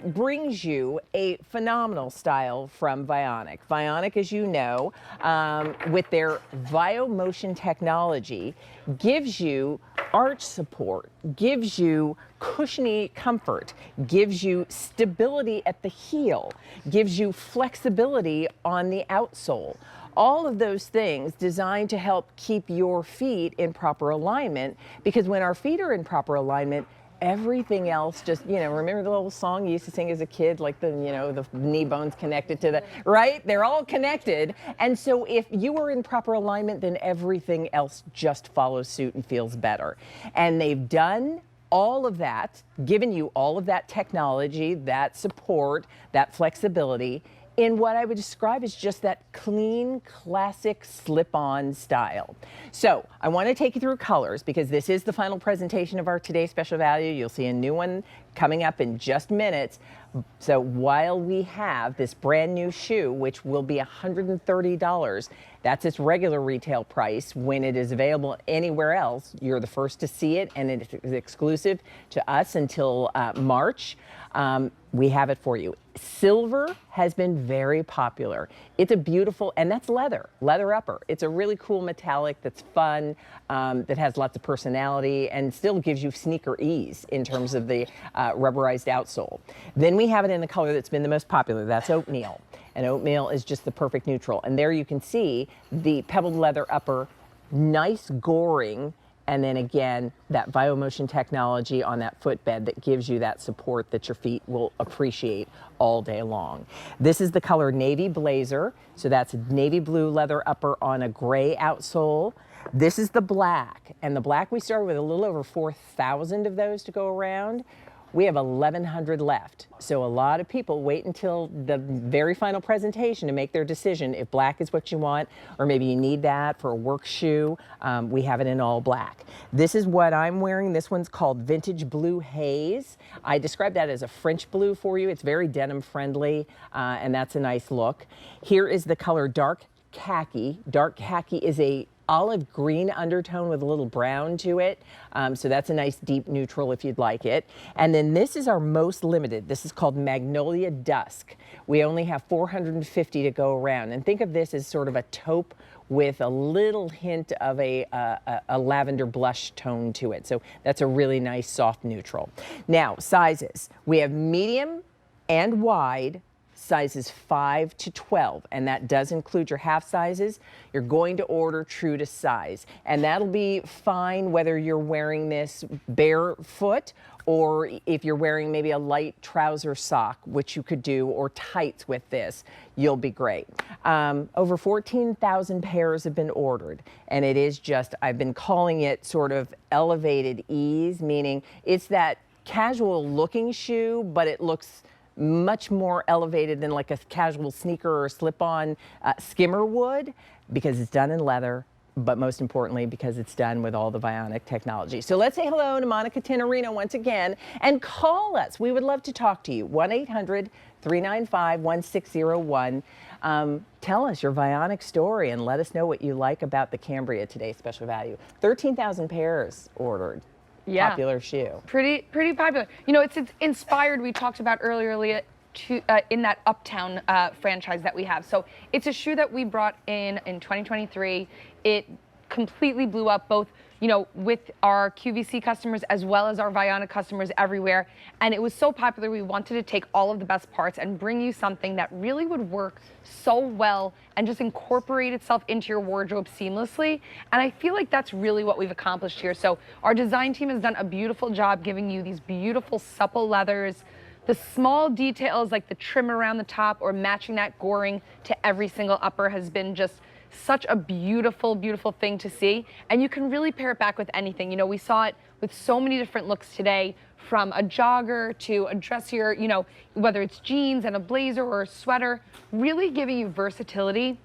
brings you a phenomenal style from Vionic. Vionic, as you know, with their Vio Motion technology, gives you arch support, gives you cushiony comfort, gives you stability at the heel, gives you flexibility on the outsole. All of those things designed to help keep your feet in proper alignment, because when our feet are in proper alignment, everything else just, remember the little song you used to sing as a kid, like the knee bones connected to the, right? They're all connected. And so if you are in proper alignment, then everything else just follows suit and feels better. And they've done all of that, given you all of that technology, that support, that flexibility, in what I would describe as just that clean, classic slip-on style. So I want to take you through colors, because this is the final presentation of our today's special value. You'll see a new one coming up in just minutes. So while we have this brand new shoe, which will be $130, that's its regular retail price. When it is available anywhere else, you're the first to see it, and it is exclusive to us until March. We have it for you. Silver has been very popular. It's a beautiful, and that's leather upper. It's a really cool metallic that's fun, that has lots of personality, and still gives you sneaker ease in terms of the rubberized outsole. Then we have it in the color that's been the most popular. That's oatmeal. And oatmeal is just the perfect neutral. And there you can see the pebbled leather upper, nice goring, and then again, that Vio Motion technology on that footbed that gives you that support that your feet will appreciate all day long. This is the color Navy Blazer. So that's navy blue leather upper on a gray outsole. This is the black. And the black, we started with a little over 4,000 of those to go around. We have 1,100 left. So a lot of people wait until the very final presentation to make their decision if black is what you want, or maybe you need that for a work shoe. We have it in all black. This is what I'm wearing. This one's called Vintage Blue Haze. I describe that as a French blue for you. It's very denim friendly, and that's a nice look. Here is the color Dark Khaki. Dark Khaki is a olive green undertone with a little brown to it. So that's a nice deep neutral if you'd like it. And then this is our most limited. This is called Magnolia Dusk. We only have 450 to go around. And think of this as sort of a taupe with a little hint of a lavender blush tone to it. So that's a really nice soft neutral. Now, sizes. We have medium and wide, sizes 5 to 12, and that does include your half sizes. You're going to order true to size, and that'll be fine whether you're wearing this barefoot or if you're wearing maybe a light trouser sock, which you could do, or tights with this, you'll be great. Over 14,000 pairs have been ordered, and it is just, I've been calling it sort of elevated ease, meaning it's that casual looking shoe, but it looks much more elevated than like a casual sneaker or slip-on skimmer would, because it's done in leather, but most importantly because it's done with all the Vionic technology. So let's say hello to Monica Tenorino once again and call us. We would love to talk to you. 1-800-395-1601. Tell us your Vionic story and let us know what you like about the Cambria today's special value. 13,000 pairs ordered. Yeah. Popular shoe. Pretty popular. You know, it's inspired, we talked about earlier, Leah, in that Uptown franchise that we have. So it's a shoe that we brought in 2023. It completely blew up, both, you know, with our QVC customers as well as our Vionic customers everywhere. And it was so popular, we wanted to take all of the best parts and bring you something that really would work so well and just incorporate itself into your wardrobe seamlessly. And I feel like that's really what we've accomplished here. So our design team has done a beautiful job giving you these beautiful supple leathers, the small details like the trim around the top or matching that goring to every single upper has been just such a beautiful, beautiful thing to see. And you can really pair it back with anything. You know, we saw it with so many different looks today, from a jogger to a dressier, you know, whether it's jeans and a blazer or a sweater, really giving you versatility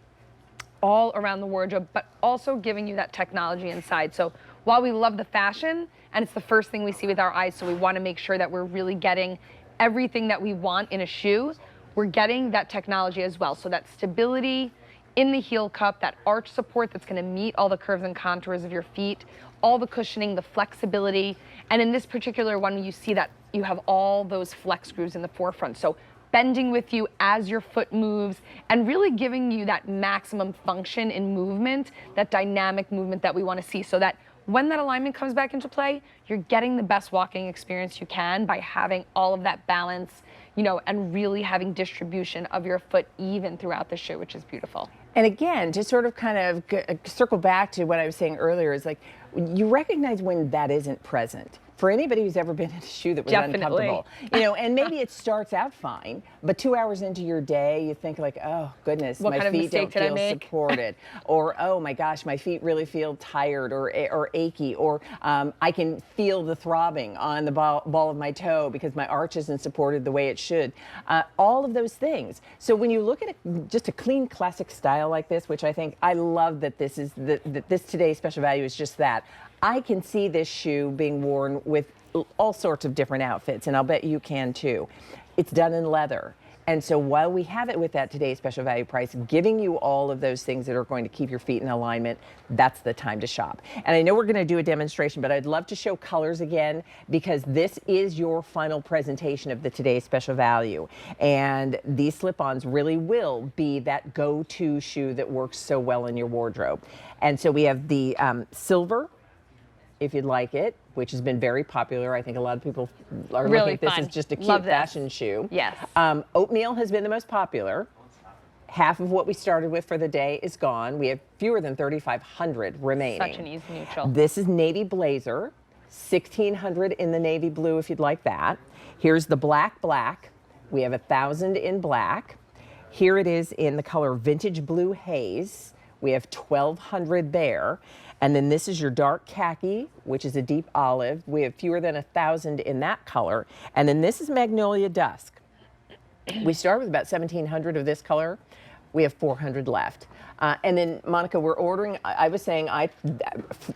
all around the wardrobe, but also giving you that technology inside. So while we love the fashion, and it's the first thing we see with our eyes, so we want to make sure that we're really getting everything that we want in a shoe, we're getting that technology as well. So that stability in the heel cup, that arch support that's going to meet all the curves and contours of your feet, all the cushioning, the flexibility. And in this particular one, you see that you have all those flex grooves in the forefront. So bending with you as your foot moves and really giving you that maximum function in movement, that dynamic movement that we want to see, so that when that alignment comes back into play, you're getting the best walking experience you can by having all of that balance, you know, and really having distribution of your foot even throughout the shoe, which is beautiful. And again, to sort of kind of circle back to what I was saying earlier, is like, you recognize when that isn't present. For anybody who's ever been in a shoe that was uncomfortable, you know, and maybe it starts out fine, but 2 hours into your day, you think like, oh goodness, my feet don't feel supported, or oh my gosh, my feet really feel tired or achy, or I can feel the throbbing on the ball of my toe because my arch isn't supported the way it should. All of those things. So when you look at just a clean classic style like this, which I love that this is that this today's special value is just that. I can see this shoe being worn with all sorts of different outfits, and I'll bet you can too. It's done in leather. And so while we have it with that today's special value price, giving you all of those things that are going to keep your feet in alignment, that's the time to shop. And I know we're going to do a demonstration, but I'd love to show colors again, because this is your final presentation of the today's special value. And these slip-ons really will be that go-to shoe that works so well in your wardrobe. And so we have the silver, if you'd like it, which has been very popular. I think a lot of people are looking at this as just a cute fashion shoe. Yes. Oatmeal has been the most popular. Half of what we started with for the day is gone. We have fewer than 3,500 remaining. Such an easy neutral. This is navy blazer, 1,600 in the navy blue if you'd like that. Here's the black. We have 1,000 in black. Here it is in the color vintage blue haze. We have 1,200 there. And then this is your dark khaki, which is a deep olive. We have fewer than 1,000 in that color. And then this is magnolia dusk. We start with about 1,700 of this color. We have 400 left. And then, Monica, we're ordering, I was saying,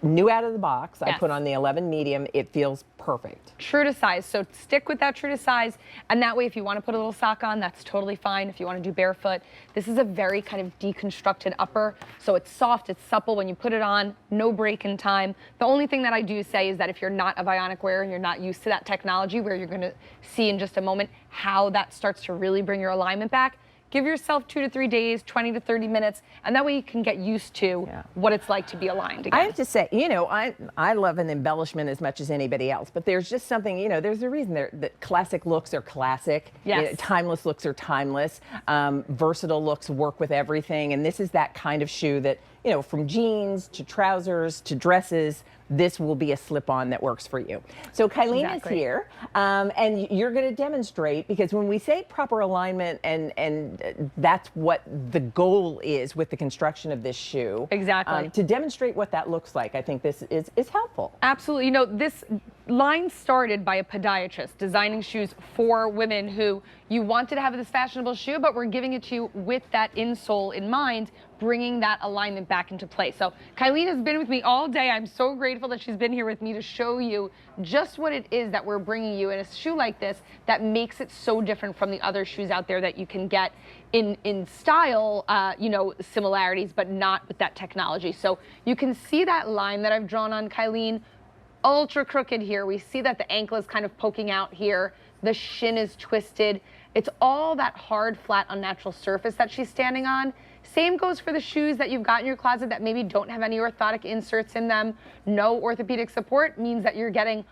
new out of the box, yes. I put on the 11 medium. It feels perfect. True to size. So stick with that true to size. And that way, if you want to put a little sock on, that's totally fine. If you want to do barefoot, this is a very kind of deconstructed upper. So it's soft, it's supple when you put it on, no break in time. The only thing that I do say is that if you're not a Vionic wearer and you're not used to that technology, where you're going to see in just a moment how that starts to really bring your alignment back, give yourself 2 to 3 days, 20 to 30 minutes, and that way you can get used to what it's like to be aligned again. I have to say, you know, I love an embellishment as much as anybody else, but there's just something, you know, there's a reason that classic looks are classic, yes. You know, timeless looks are timeless, versatile looks work with everything, and this is that kind of shoe that, you know, from jeans to trousers to dresses, this will be a slip-on that works for you. So Kylene is here, and you're going to demonstrate, because when we say proper alignment, and that's what the goal is with the construction of this shoe. Exactly. To demonstrate what that looks like, I think this is helpful. Absolutely. You know, this line started by a podiatrist designing shoes for women who you wanted to have this fashionable shoe, but we're giving it to you with that insole in mind, bringing that alignment back into play. So Kylene has been with me all day. I'm so grateful that she's been here with me to show you just what it is that we're bringing you in a shoe like this that makes it so different from the other shoes out there that you can get in style, you know, similarities, but not with that technology. So you can see that line that I've drawn on Kylene, ultra crooked here. We see that the ankle is kind of poking out here. The shin is twisted. It's all that hard, flat, unnatural surface that she's standing on. Same goes for the shoes that you've got in your closet that maybe don't have any orthotic inserts in them. No orthopedic support means that you're getting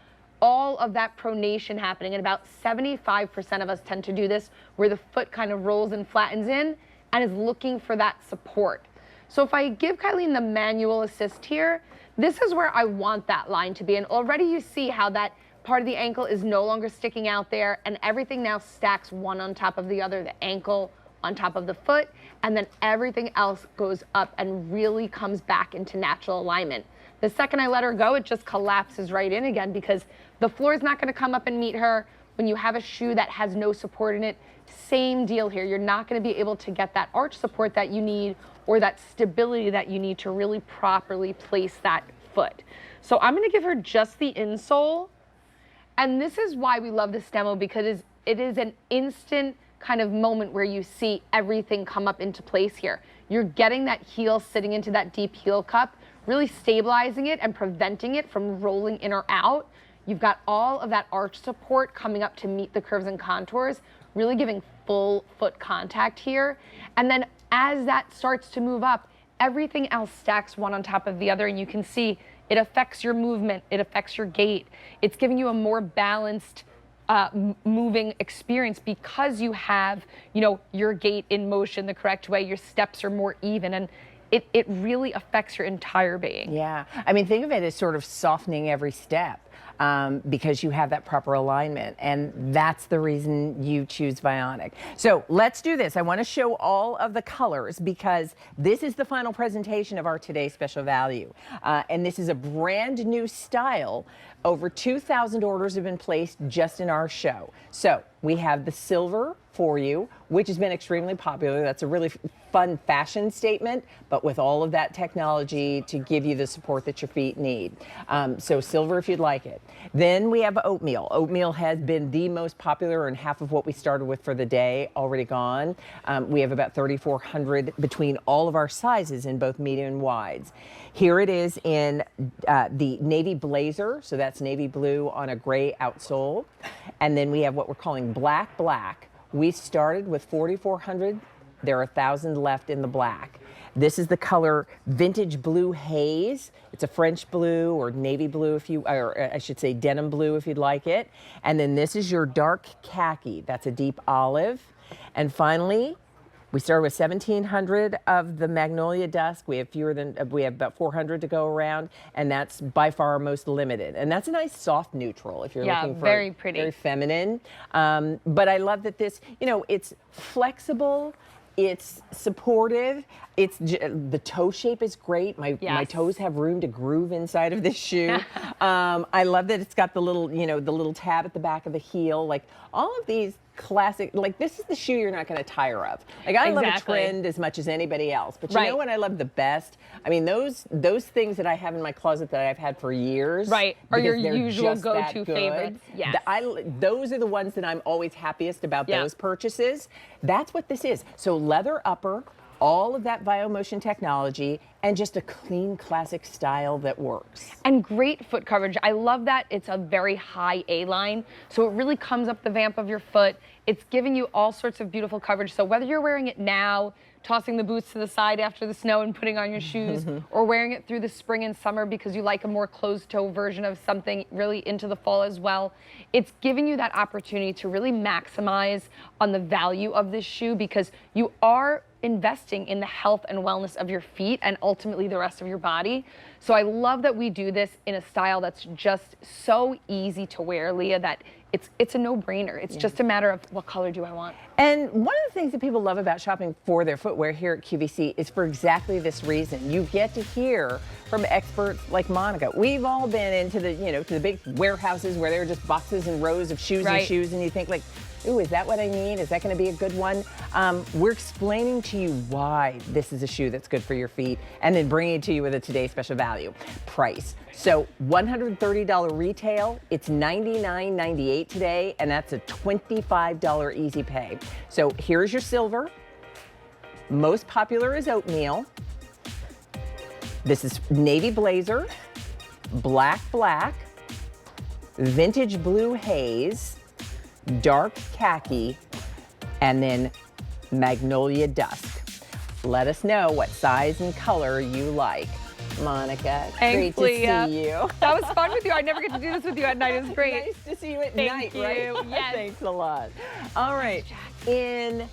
all of that pronation happening. And about 75% of us tend to do this, where the foot kind of rolls and flattens in and is looking for that support. So if I give Kylene the manual assist here, this is where I want that line to be. And already you see how that part of the ankle is no longer sticking out there, and everything now stacks one on top of the other, the ankle on top of the foot, and then everything else goes up and really comes back into natural alignment. The second I let her go, it just collapses right in again, because the floor is not going to come up and meet her. When you have a shoe that has no support in it, same deal here. You're not going to be able to get that arch support that you need, or that stability that you need to really properly place that foot. So I'm going to give her just the insole. And this is why we love this demo, because it is an instant kind of moment where you see everything come up into place here. You're getting that heel sitting into that deep heel cup, really stabilizing it and preventing it from rolling in or out. You've got all of that arch support coming up to meet the curves and contours, really giving full foot contact here. And then as that starts to move up, everything else stacks one on top of the other, and you can see it affects your movement, it affects your gait. It's giving you a more balanced moving experience because you have, you know, your gait in motion the correct way, your steps are more even, and it really affects your entire being. Yeah, I mean, think of it as sort of softening every step. Because you have that proper alignment, and that's the reason you choose Vionic. So let's do this. I want to show all of the colors because this is the final presentation of our today's special value. And this is a brand new style. Over 2,000 orders have been placed just in our show. So we have the silver for you, which has been extremely popular. That's a really fun fashion statement, but with all of that technology to give you the support that your feet need. So silver if you'd like it. Then we have oatmeal. Oatmeal has been the most popular and half of what we started with for the day already gone. We have about 3,400 between all of our sizes in both medium and wides. Here it is in the navy blazer, so that's navy blue on a gray outsole. And then we have what we're calling black. We started with 4,400. There are 1,000 left in the black. This is the color vintage blue haze. It's a French blue or navy blue if you, or I should say denim blue if you'd like it. And then this is your dark khaki. That's a deep olive. And finally, we started with 1,700 of the magnolia dusk. We have we have about 400 to go around, and that's by far our most limited. And that's a nice soft neutral if you're looking for very pretty, very feminine. But I love that this, you know, it's flexible. It's supportive. The toe shape is great. My toes have room to groove inside of this shoe. I love that it's got the little, you know, the little tab at the back of the heel. Like all of these classic, like this is the shoe you're not going to tire of. Like I love a trend as much as anybody else, but you know what I love the best? I mean, those things that I have in my closet that I've had for years. Right, are your usual go-to favorites. Yes. Those are the ones that I'm always happiest about those purchases. That's what this is. So leather upper, all of that Vio Motion technology, and just a clean, classic style that works. And great foot coverage. I love that it's a very high A-line, so it really comes up the vamp of your foot. It's giving you all sorts of beautiful coverage. So whether you're wearing it now, tossing the boots to the side after the snow and putting on your shoes, or wearing it through the spring and summer because you like a more closed-toe version of something really into the fall as well, it's giving you that opportunity to really maximize on the value of this shoe because you are investing in the health and wellness of your feet and ultimately the rest of your body. So I love that we do this in a style that's just so easy to wear, Leah, that it's a no-brainer. It's just a matter of what color do I want. And one of the things that people love about shopping for their footwear here at QVC is for exactly this reason. You get to hear from experts like Monica. We've all been into the, you know, to the big warehouses where there are just boxes and rows of shoes and shoes, and you think like, ooh, is that what I need? Is that going to be a good one? We're explaining to you why this is a shoe that's good for your feet and then bringing it to you with a today's special value price. So $130 retail, it's $99.98 today, and that's a $25 easy pay. So here's your silver. Most popular is oatmeal. This is navy blazer, black, vintage blue haze, dark khaki, and then magnolia dusk. Let us know what size and color you like. Monica, Thanks, great to see you. That was fun with you. I never get to do this with you at night. It was great. Nice to see you at Thank night, you. right? Yes. Thanks a lot. All right. In